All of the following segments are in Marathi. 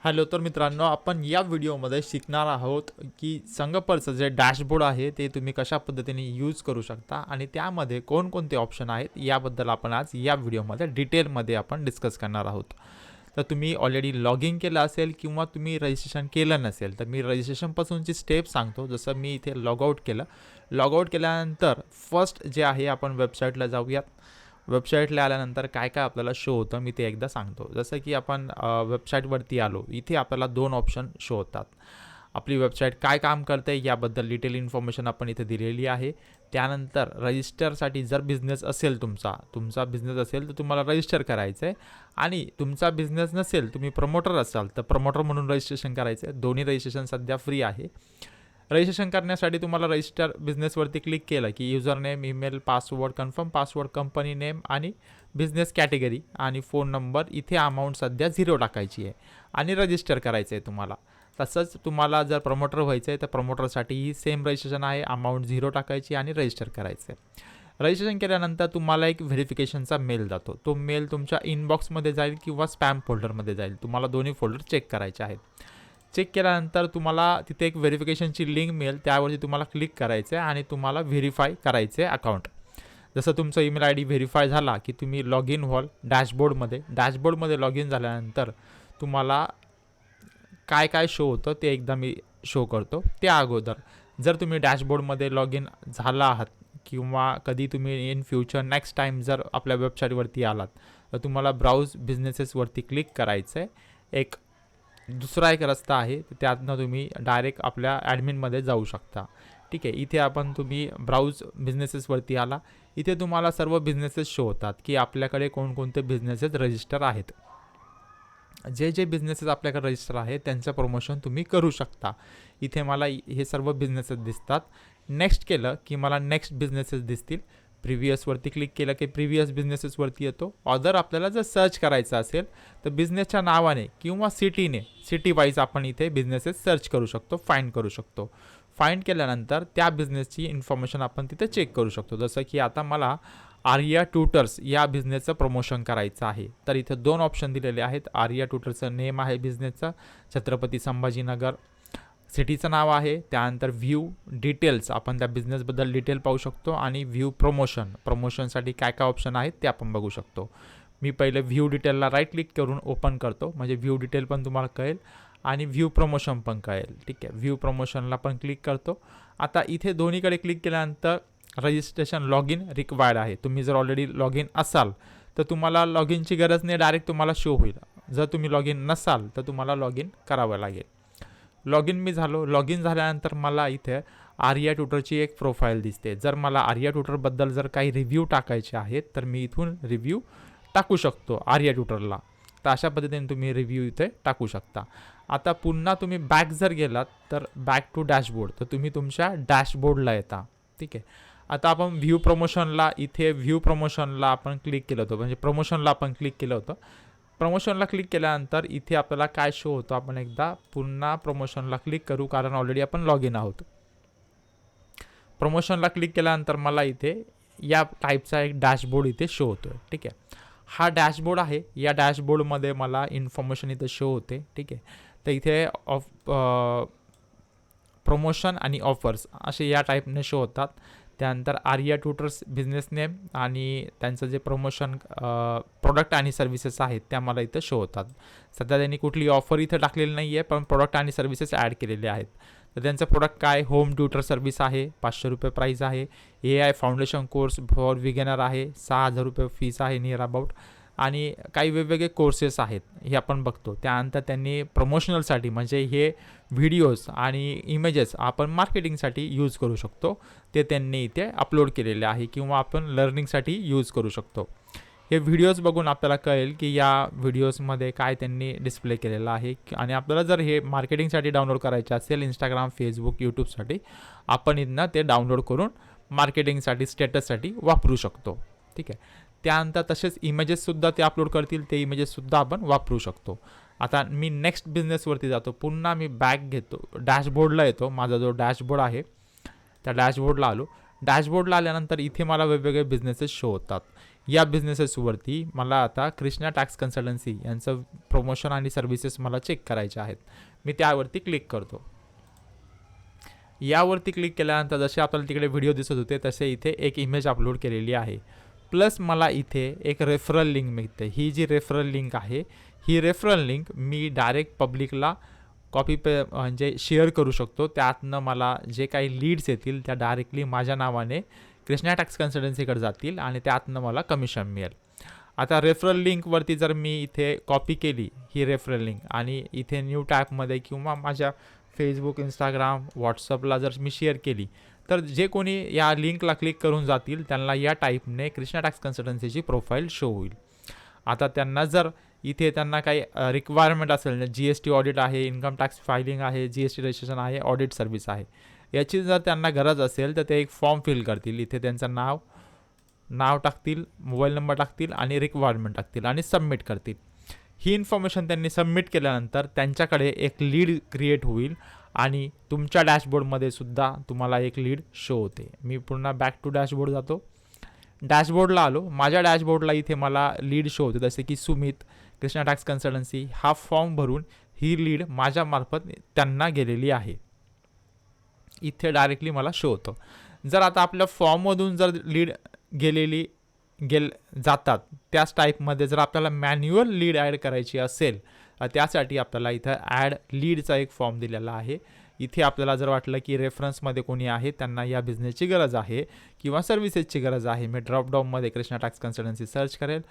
हॅलो, तर मित्रांनो, आपण या व्हिडिओमध्ये शिकणार आहोत की संगपरचं जे डॅशबोर्ड आहे ते तुम्ही कशा पद्धतीने यूज करू शकता आणि त्यामध्ये कोणकोणते ऑप्शन आहेत याबद्दल आपण आज या व्हिडिओमध्ये डिटेलमध्ये आपण डिस्कस करणार आहोत. तर तुम्ही ऑलरेडी लॉग इन केलं असेल किंवा तुम्ही रजिस्ट्रेशन केलं नसेल तर मी रजिस्ट्रेशनपासूनची स्टेप सांगतो. जसं मी इथे लॉगआउट केलं. लॉगआउट केल्यानंतर फर्स्ट जे आहे आपण वेबसाईटला जाऊयात. वेबसाईटला आल्यानंतर काय काय आपल्याला शो होतं मी ते एकदा सांगतो. जसं की आपण वेबसाईटवरती आलो, इथे आपल्याला दोन ऑप्शन शो होतात. आपली वेबसाईट काय काम करते याबद्दल डिटेल इन्फॉर्मेशन आपण इथे दिलेली आहे. त्यानंतर रजिस्टरसाठी जर बिझनेस असेल तुमचा बिझनेस असेल तर तुम्हाला रजिस्टर करायचं आहे आणि तुमचा बिझनेस नसेल, तुम्ही प्रमोटर असाल तर प्रमोटर म्हणून रजिस्ट्रेशन करायचं आहे. दोन्ही रजिस्ट्रेशन सध्या फ्री आहे. रजिस्ट्रेशन करण्यासाठी तुम्हाला रजिस्टर बिझनेसवरती क्लिक केलं की user name, email, password, confirm password, company name आणि बिझनेस कॅटेगरी आणि फोन नंबर. इथे अमाऊंट सध्या 0 टाकायची आहे आणि रजिस्टर करायचं आहे तुम्हाला. तसंच तुम्हाला जर प्रमोटर व्हायचं आहे तर प्रमोटरसाठीही सेम रजिस्ट्रेशन आहे. अमाऊंट 0 टाकायची आणि रजिस्टर करायचं आहे. रजिस्ट्रेशन केल्यानंतर तुम्हाला एक व्हेरिफिकेशनचा मेल जातो. तो मेल तुमच्या इनबॉक्समध्ये जाईल किंवा स्पॅम फोल्डरमध्ये जाईल. तुम्हाला दोन्ही फोल्डर चेक करायचे आहेत. चेक केल्यानंतर तुम्हाला तिथे एक व्हेरिफिकेशनची लिंक मिळेल, त्यावरती तुम्हाला क्लिक करायचं आहे आणि तुम्हाला व्हेरीफाय करायचं आहे अकाउंट. जसं तुमचा ईमेल आय डी व्हेरीफाय झाला की तुम्ही लॉग इन व्हाल डॅशबोर्डमध्ये लॉग इन झाल्यानंतर तुम्हाला काय काय शो होतं ते एकदा मी शो करतो. त्या अगोदर जर तुम्ही डॅशबोर्डमध्ये लॉग इन झाला आहात किंवा कधी तुम्ही इन फ्युचर नेक्स्ट टाईम जर आपल्या वेबसाईटवरती आलात तर तुम्हाला ब्राउज बिझनेसेसवरती क्लिक करायचं आहे. दुसरा एक रस्ता आहे, त्यातनं तुम्ही डायरेक्ट आपल्या ॲडमिनमध्ये जाऊ शकता. ठीक आहे, इथे तुम्ही ब्राउज बिझनेसेसवरती आला. इथे तुम्हाला सर्व बिझनेसेस शो होतात की आपल्याकडे कोणकोणते बिझनेसेस रजिस्टर आहेत. जे बिझनेसेस आपल्याकडे रजिस्टर आहेत त्यांचं प्रमोशन तुम्ही करू शकता. इथे मला हे सर्व बिझनेसेस दिसतात. नेक्स्ट केलं की मला नेक्स्ट बिझनेसेस दिसतील. प्रिव्हियसवरती क्लिक केलं की प्रिव्हियस बिझनेसेसवरती येतो. ऑदर आपल्याला जर सर्च करायचं असेल तर बिझनेसच्या नावाने किंवा सिटी वाईज आपण इथे बिझनेसेस सर्च करू शकतो, फाइंड करू शकतो. फाइंड केल्यानंतर त्या बिझनेसची इन्फॉर्मेशन आपण तिथे चेक करू शकतो. जसं की आता मला आर्या ट्युटर्स या बिझनेसचं प्रमोशन करायचं आहे. तर इथे दोन ऑप्शन दिलेले आहेत. आर्या ट्युटर्सचं नेम आहे बिझनेसचं, छत्रपती संभाजीनगर. सिटीचं नाव आहे. त्यानंतर व्ह्यू डिटेल्स, आपण त्या बिझनेसबद्दल डिटेल पाहू शकतो आणि व्ह्यू प्रमोशनसाठी काय काय ऑप्शन आहेत ते आपण बघू शकतो. मी पहिले व्ह्यू डिटेलला राईट क्लिक करून ओपन करतो, म्हणजे व्ह्यू डिटेल पण तुम्हाला कळेल आणि व्ह्यू प्रमोशन पण कळेल. ठीक आहे, व्ह्यू प्रमोशनला पण क्लिक करतो. आता इथे दोन्हीकडे क्लिक केल्यानंतर रजिस्ट्रेशन लॉग इन रिक्वायर्ड आहे. तुम्ही जर ऑलरेडी लॉग इन असाल तर तुम्हाला लॉग इनची गरज नाही, डायरेक्ट तुम्हाला शो होईल. जर तुम्ही लॉग इन नसाल तर तुम्हाला लॉग इन करावं लागेल. लॉग इन मी झालो. लॉग इन झाल्यानंतर मला इथे आर्या ट्युटरची एक प्रोफाईल दिसते. जर मला आर्या ट्युटरबद्दल जर काही रिव्ह्यू टाकायचे आहेत तर मी इथून रिव्ह्यू टाकू शकतो आर्या ट्युटरला. तर अशा पद्धतीने तुम्ही रिव्ह्यू इथे टाकू शकता. आता पुन्हा तुम्ही बॅक जर गेलात तर बॅक टू डॅशबोर्ड, तर तुम्ही तुमच्या डॅशबोर्डला येता. ठीक आहे, आता आपण व्ह्यू प्रमोशनला आपण क्लिक केलं होतं, म्हणजे प्रमोशनला आपण क्लिक केलं होतं. प्रमोशनला क्लिक केल्यानंतर इथे आपल्याला काय शो होतं, आपण एकदा पुन्हा प्रमोशनला क्लिक करू, कारण ऑलरेडी आपण लॉग इन आहोत. प्रमोशनला क्लिक केल्यानंतर मला इथे या टाईपचा एक डॅशबोर्ड इथे शो होतो. ठीक आहे, हा डॅशबोर्ड आहे. या डॅशबोर्डमध्ये मला इन्फॉर्मेशन इथे शो होते. ठीक आहे, तर इथे प्रमोशन आणि ऑफर्स असे या टाईपने शो होतात. त्यानंतर आर्या ट्युटर्स बिझनेस नेम आणि त्यांचं जे प्रमोशन प्रोडक्ट आणि सर्व्हिसेस आहेत त्या मला इथं शो होतात. सध्या त्यांनी कुठली ऑफर इथं टाकलेली नाही आहे, पण प्रोडक्ट आणि सर्व्हिसेस ॲड केलेले आहेत. तर त्यांचं प्रोडक्ट काय, होम ट्युटर सर्व्हिस आहे, 500 रुपये प्राईस आहे. AI foundation course for beginner आहे, 6,000 रुपये फीस आहे नियर अबाउट. आणि काही वेगवेगळे कोर्सेस आहेत हे आपण बघतो. त्यानंतर त्यांनी प्रमोशनलसाठी, म्हणजे हे व्हिडिओज आणि इमेजेस आपण मार्केटिंगसाठी यूज करू शकतो, ते त्यांनी इथे अपलोड केलेले आहे किंवा आपण लर्निंगसाठी यूज करू शकतो. हे व्हिडिओज बघून आपल्याला कळेल की या व्हिडिओजमध्ये काय त्यांनी डिस्प्ले केलेलं आहे. आणि आपल्याला जर हे मार्केटिंगसाठी डाउनलोड करायचे असेल, इंस्टाग्राम, फेसबुक, यूट्यूबसाठी, आपण इथनं ते डाउनलोड करून मार्केटिंगसाठी, स्टेटससाठी वापरू शकतो. ठीक आहे, त्यानंतर तसेच इमेजेससुद्धा ते अपलोड करतील, ते इमेजेससुद्धा आपण वापरू शकतो. आता मी नेक्स्ट बिझनेसवरती जातो. पुन्हा मी बॅक घेतो, डॅशबोर्डला येतो. माझा जो डॅशबोर्ड आहे त्या डॅशबोर्डला आलो. डॅशबोर्डला आल्यानंतर इथे मला वेगवेगळे बिझनेसेस शो होतात. या बिझनेसेसवरती मला आता कृष्णा टॅक्स कन्सल्टन्सी यांचं प्रमोशन आणि सर्व्हिसेस मला चेक करायचे आहेत. मी त्यावरती क्लिक करतो. यावरती क्लिक केल्यानंतर जसे आपल्याला तिकडे व्हिडिओ दिसत होते तसे इथे एक इमेज अपलोड केलेली आहे. प्लस मला इथे एक रेफरल लिंक मिळते. ही जी रेफरल लिंक आहे ही रेफरल लिंक मी डायरेक्ट पब्लिकला म्हणजे शेअर करू शकतो. त्यातनं मला जे काही लीड्स येतील त्या डायरेक्टली माझ्या नावाने कृष्णा टॅक्स कन्सल्टन्सीकडे जातील आणि त्यातनं मला कमिशन मिळेल. आता रेफरल लिंकवरती जर मी इथे कॉपी केली ही रेफरल लिंक आणि इथे न्यू टॅबमध्ये किंवा माझ्या फेसबुक, इंस्टाग्राम, व्हॉट्सअपला जर मी शेअर केली तर जे कोणी या लिंकला क्लिक करून जातील त्यांना या टाईपने कृष्णा टॅक्स कन्सल्टन्सीची प्रोफाईल शो होईल. आता त्यांना जर इथे त्यांना काही रिक्वायरमेंट असेल, GST ऑडिट आहे, इन्कम टॅक्स फायलिंग आहे, GST रजिस्ट्रेशन आहे, ऑडिट सर्व्हिस आहे, याची जर त्यांना गरज असेल तर ते एक फॉर्म फिल करतील. इथे त्यांचं नाव टाकतील, मोबाईल नंबर टाकतील आणि रिक्वायरमेंट टाकतील आणि सबमिट करतील. ही इन्फॉर्मेशन त्यांनी सबमिट केल्यानंतर त्यांच्याकडे एक लीड क्रिएट होईल आणि तुमच्या डॅशबोर्डमध्ये सुद्धा तुम्हाला एक लीड शो होते. मी पुन्हा बॅक टू डॅशबोर्ड जातो. डॅशबोर्डला आलो. माझ्या डॅशबोर्डला इथे मला लीड शो होते, जसे की सुमित, कृष्णा टॅक्स कन्सल्टन्सी. हा फॉर्म भरून ही लीड माझ्यामार्फत त्यांना गेलेली आहे. इथे डायरेक्टली मला शो होतं. जर आता आपल्या फॉर्ममधून जर लीड जातात त्याच टाईपमध्ये जर आपल्याला मॅन्युअल लीड ॲड करायची असेल त्यासाठी आपल्याला इथं ॲड लीडचा एक फॉर्म दिलेला आहे. इथे आपल्याला जर वाटलं की रेफरन्समध्ये कोणी आहे त्यांना या बिझनेसची गरज आहे किंवा सर्व्हिसेसची गरज आहे, मी ड्रॉपडाऊनमध्ये कृष्णा टॅक्स कन्सल्टन्सी सर्च करेल.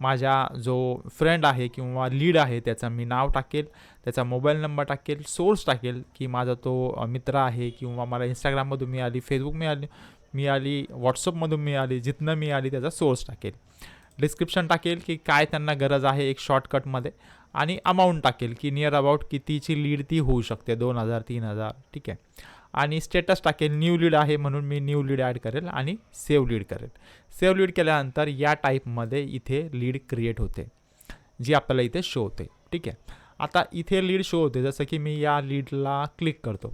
माझा जो फ्रेंड आहे किंवा लीड आहे त्याचं मी नाव टाकेल, त्याचा मोबाईल नंबर टाकेल, सोर्स टाकेल की माझा तो मित्र आहे किंवा मला इंस्टाग्राममधून मिळाली, फेसबुक मिळाली, व्हॉट्सअपमधून मिळाली, जिथनं मिळाली त्याचा सोर्स टाकेल. डिस्क्रिप्शन टाकेल की काय त्यांना गरज आहे एक शॉर्टकटमध्ये आणि अमाऊंट टाकेल की नियर अबाउट कितीची लीड ती होऊ शकते, 2000, 3000, ठीक आहे. आणि स्टेटस टाकेल न्यू लीड आहे म्हणून मी न्यू लीड ॲड करेल आणि सेव्ह लीड करेल. सेव्ह लीड केल्यानंतर या टाईपमध्ये इथे लीड क्रिएट होते जी आपल्याला इथे शो होते, ठीक आहे. आता इथे लीड शो होते, जसं की मी या लीडला क्लिक करतो.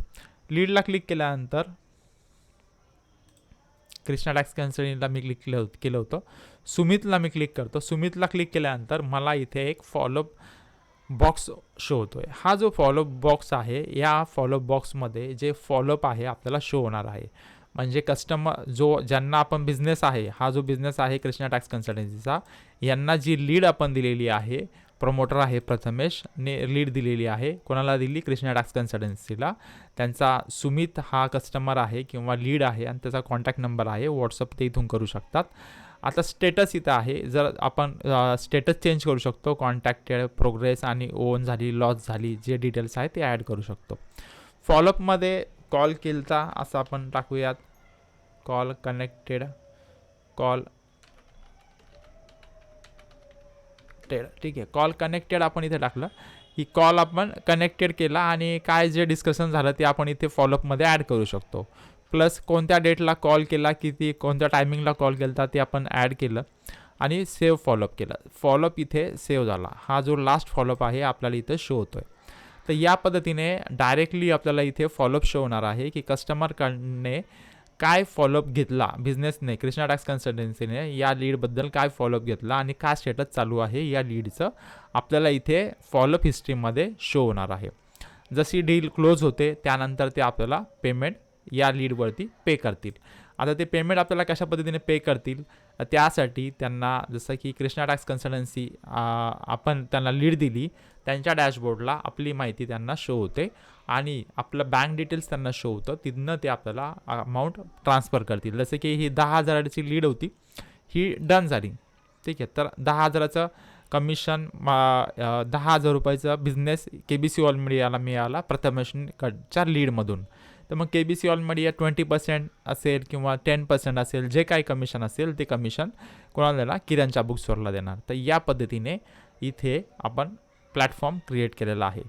लीडला क्लिक केल्यानंतर कृष्णा टॅक्स कन्सल्टन्सीला मी क्लिक केलं होतं. सुमितला मी क्लिक करतो. सुमितला क्लिक केल्यानंतर मला इथे एक फॉलोअप बॉक्स शो होतो आहे. हा जो फॉलोअप बॉक्स आहे या फॉलोअप बॉक्समध्ये जे फॉलोअप आहे आपल्याला शो होणार आहे. म्हणजे कस्टमर ज्यांना आपण बिझनेस आहे, हा जो बिझनेस आहे कृष्णा टॅक्स कन्सल्टन्सीचा, यांना जी लीड आपण दिलेली आहे, प्रमोटर आहे प्रथमेश ने लीड दिलेली आहे. कोणाला दिली? कृष्णा टॅक्स कन्सल्टन्सीला. त्यांचा सुमित हा कस्टमर आहे किंवा लीड आहे आणि त्याचा कॉन्टॅक्ट नंबर आहे, व्हॉट्सअप ते इथून करू शकतात. आता स्टेटस इथं आहे, जर आपण स्टेटस चेंज करू शकतो, कॉन्टॅक्टेड, प्रोग्रेस आणि ओन झाली, लॉस झाली, जे डिटेल्स आहेत ते ॲड करू शकतो. फॉलोअपमध्ये कॉल केलता असं आपण टाकूयात, कॉल कनेक्टेड, ठीक आहे. कॉल कनेक्टेड आपण इथे टाकलं की कॉल आपण कनेक्टेड केला आणि काय जे डिस्कशन झालं ते आपण इथे फॉलोअपमध्ये ॲड करू शकतो. प्लस कोणत्या डेटला कॉल केला, किती कोणत्या टायमिंगला कॉल केला ते आपण ॲड केलं आणि सेव्ह फॉलोअप केलं. फॉलोअप इथे सेव्ह झाला. हा जो लास्ट फॉलोअप आहे आपल्याला इथं शो होतो आहे. तर या पद्धतीने डायरेक्टली आपल्याला इथे फॉलोअप शो होणार आहे की कस्टमरकडने काय फॉलोअप घेतला बिझनेसने, कृष्णा टॅक्स कन्सल्टन्सीने या लीडबद्दल काय फॉलोअप घेतला आणि काय स्टेटस चालू आहे या लीडचं आपल्याला इथे फॉलोअप हिस्ट्रीमध्ये शो होणार आहे. जशी डील क्लोज होते त्यानंतर ते आपल्याला पेमेंट या लीडवरती पे करतील. आता ते पेमेंट आपल्याला कशा पद्धतीने पे करतील, त्यासाठी त्यांना जसं की कृष्णा टॅक्स कन्सल्टन्सी आपण त्यांना लीड दिली, त्यांच्या डॅशबोर्डला आपली माहिती त्यांना शो होते आणि आपलं बँक डिटेल्स त्यांना शो होतं. तिथनं ते आपल्याला अमाऊंट ट्रान्सफर करतील. जसं की ही 10,000ची लीड होती, ही डन झाली, ठीक आहे. तर 10,000चं कमिशन, 10,000 रुपयाचा बिझनेस KBC ऑल मीडियाला मिळाला प्रथमेशच्या लीडमधून. तर मग KBC ऑल मीडिया 20% असेल किंवा 10% असेल, जे काही कमिशन असेल ते कमिशन कोणाला देणार? किरणच्या बुकस्टोरला देणार. तर या पद्धतीने इथे आपण प्लॅटफॉर्म क्रिएट केलेला आहे.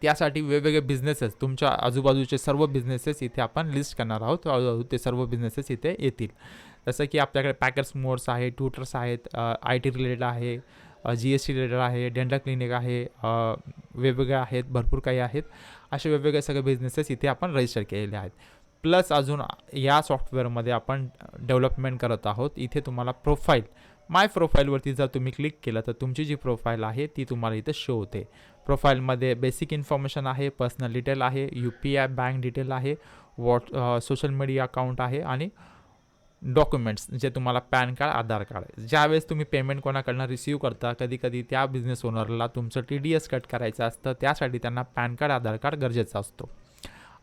त्यासाठी वेगवेगळे बिझनेसेस, तुमच्या आजूबाजूचे सर्व बिझनेसेस इथे आपण लिस्ट करणार आहोत. ते सर्व बिझनेसेस इथे येतील. जसं की आपल्याकडे पॅकर्स मोर्स आहे, ट्यूटर्स आहेत, IT रिलेटेड आहे, GST रिलेटेड आहे, डेंटल क्लिनिक आहे, वेगवेगळे आहेत, भरपूर काही आहेत. असे वेगवेगळे सगळे बिझनेसेस इथे आपण रजिस्टर केलेले आहेत. प्लस अजून या सॉफ्टवेअरमध्ये आपण डेव्हलपमेंट करत आहोत. इथे तुम्हाला प्रोफाईल, माय प्रोफाईलवरती जर तुम्ही क्लिक केलं तर तुमची जी प्रोफाईल आहे ती तुम्हाला इथे शो होते. प्रोफाईलमध्ये बेसिक इन्फॉर्मेशन आहे, पर्सनल डिटेल आहे, UPI बँक डिटेल आहे, सोशल मीडिया अकाउंट आहे आणि डॉक्युमेंट्स जे तुम्हाला पॅन कार्ड, आधार कार्ड. ज्यावेळेस तुम्ही पेमेंट कोणाकडनं रिसीव्ह करता, कधी कधी त्या बिझनेस ओनरला तुमचं TDS कट करायचं असतं, त्यासाठी त्यांना पॅन कार्ड, आधार कार्ड गरजेचा असतो.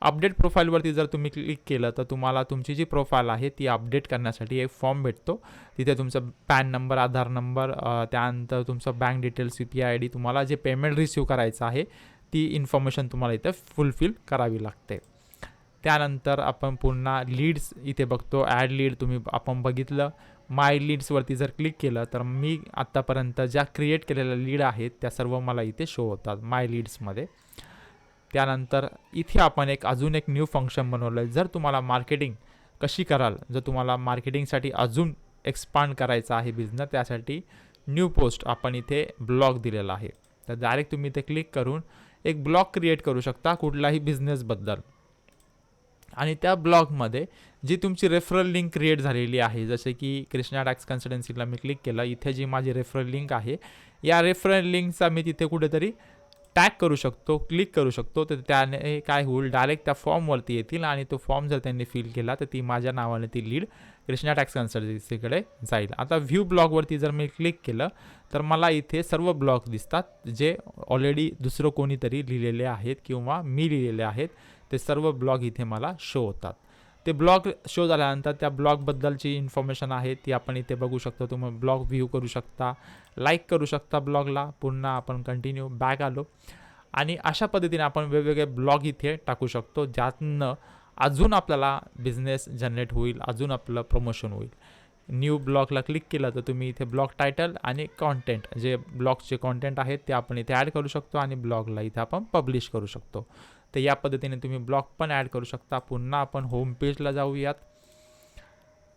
अपडेट प्रोफाईलवरती जर तुम्ही क्लिक केलं तर तुम्हाला तुमची जी प्रोफाईल आहे ती अपडेट करण्यासाठी एक फॉर्म भेटतो. तिथे तुमचं पॅन नंबर, आधार नंबर, त्यानंतर तुमचं बँक डिटेल्स, UPI ID, तुम्हाला जे पेमेंट रिसीव्ह करायचं आहे ती इन्फॉर्मेशन तुम्हाला इथे फुलफिल करावी लागते. त्यानंतर आपण पुन्हा लीड्स इथे बघतो. ॲड लीड आपण बघितलं. माय लीड्सवरती जर क्लिक केलं तर मी आत्तापर्यंत ज्या क्रिएट केलेल्या लीड आहेत त्या सर्व मला इथे शो होतात माय लीड्समध्ये. त्यानंतर इथे आपण अजून एक न्यू फंक्शन बनवलं आहे. जर तुम्हाला मार्केटिंग कशी कराल, जर तुम्हाला मार्केटिंगसाठी अजून एक्सपांड करायचा आहे बिझनेस, त्यासाठी न्यू पोस्ट आपण इथे ब्लॉग दिलेला आहे. तर डायरेक्ट तुम्ही इथे क्लिक करून एक ब्लॉग क्रिएट करू शकता कुठलाही बिझनेसबद्दल. आणि त्या ब्लॉगमध्ये जी तुमची रेफरल लिंक क्रिएट झालेली आहे, जसे की कृष्णा टॅक्स कन्सल्टन्सीला मी क्लिक केलं, इथे जी माझी रेफरल लिंक आहे या रेफरल लिंकचा मी तिथे कुठेतरी टॅग करू शकतो, क्लिक करू शकतो. तर त्याने काय होईल, डायरेक्ट त्या फॉर्मवरती येतील आणि तो फॉर्म जर त्यांनी फिल केला तर ती माझ्या नावाने ती लीड कृष्णा टॅक्स कन्सल्टन्सीकडे जाईल. आता व्ह्यू ब्लॉगवरती जर मी क्लिक केलं तर मला इथे सर्व ब्लॉग दिसतात जे ऑलरेडी दुसरं कोणीतरी लिहिलेले आहेत किंवा मी लिहिलेले आहेत. ते सर्व ब्लॉग इथे मला शो होतात. ते ब्लॉग शो झाल्यानंतर त्या ब्लॉगबद्दलची इन्फॉर्मेशन आहे ती आपण इथे बघू शकतो. तुम्ही ब्लॉग व्ह्यू करू शकता, लाईक करू शकता ब्लॉगला. पुन्हा आपण कंटिन्यू बॅक आलो आणि अशा पद्धतीने आपण वेगवेगळे ब्लॉग इथे टाकू शकतो, ज्यातनं अजून आपल्याला बिझनेस जनरेट होईल, अजून आपलं प्रमोशन होईल. न्यू ब्लॉगला क्लिक केलं तर तुम्ही इथे ब्लॉग टायटल आणि कॉन्टेंट, जे ब्लॉगचे कॉन्टेंट आहेत ते आपण इथे ॲड करू शकतो आणि ब्लॉगला इथे आपण पब्लिश करू शकतो. तर या पद्धतीने तुम्ही ब्लॉग पण ॲड करू शकता. पुन्हा आपण होम पेजला जाऊयात.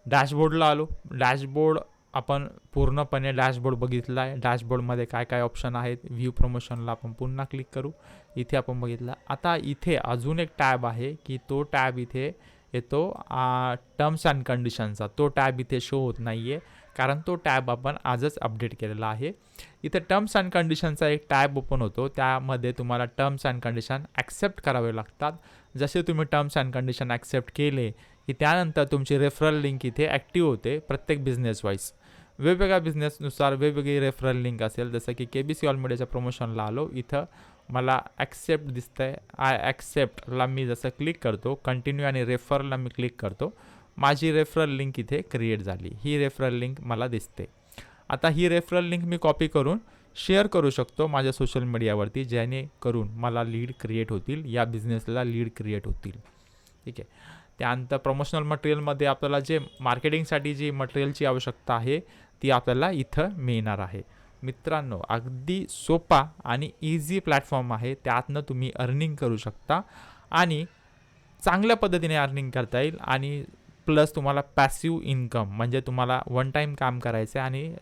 डॅशबोर्डला आलो. डॅशबोर्ड आपण पूर्णपणे डॅशबोर्ड बघितला आहे. डॅशबोर्डमध्ये काय काय ऑप्शन आहेत. व्ह्यू प्रमोशनला आपण पुन्हा क्लिक करू. इथे आपण बघितलं. आता इथे अजून एक टॅब आहे की तो टॅब इथे येतो टर्म्स अँड कंडिशनचा. तो टॅब इथे शो होत नाही आहे कारण तो टॅब आपण आजच अपडेट केलेला आहे. इथे टर्म्स अँड कंडिशनचा एक टॅब ओपन होतो. त्यामध्ये तुम्हाला टर्म्स अँड कंडिशन ॲक्सेप्ट करावे लागतात. जसे तुम्ही टर्म्स अँड कंडिशन ॲक्सेप्ट केले की त्यानंतर तुमची रेफरल लिंक इथे ॲक्टिव्ह होते. प्रत्येक बिझनेस वाईज वेगवेगळ्या बिझनेसनुसार वेगवेगळी रेफरल लिंक असेल. जसं की KBC ऑल मीडियाच्या प्रमोशनला आलो, इथं मला ॲक्सेप्ट दिसतंय. आय ॲक्सेप्टला मी जसं क्लिक करतो, कंटिन्यू आणि रेफरला मी क्लिक करतो, माझी रेफरल लिंक इथे क्रिएट झाली. ही रेफरल लिंक मला दिसते. आता ही रेफरल लिंक मी कॉपी करून शेअर करू शकतो माझ्या सोशल मीडियावरती, जेणेकरून मला लीड क्रिएट होतील, या बिझनेसला लीड क्रिएट होतील. ठीक आहे. त्यानंतर प्रमोशनल मटेरियलमध्ये आपल्याला जे मार्केटिंगसाठी जी मटेरियलची आवश्यकता आहे ती आपल्याला इथं मिळणार आहे. मित्रांनो, अगदी सोपा आणि इझी प्लॅटफॉर्म आहे. त्यातनं तुम्ही अर्निंग करू शकता आणि चांगल्या पद्धतीने अर्निंग करता येईल. आणि प्लस तुम्हाला पॅसिव्ह इन्कम, म्हणजे तुम्हाला वन टाईम काम करायचं आहे आणि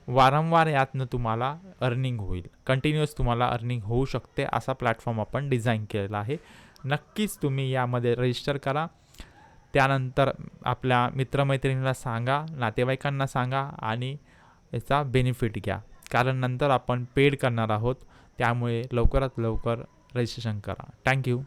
वारंवार यातनं तुम्हाला अर्निंग होईल. कंटिन्युअस तुम्हाला अर्निंग होऊ शकते, असा प्लॅटफॉर्म आपण डिझाईन केलेला आहे. नक्कीच तुम्ही यामध्ये रजिस्टर करा. त्यानंतर आपल्या मित्रमैत्रिणींना सांगा, नातेवाईकांना सांगा आणि याचा बेनिफिट घ्या. कारण नंतर आपण पेड करणार आहोत. त्यामुळे लवकरात लवकर रजिस्ट्रेशन करा. थँक्यू.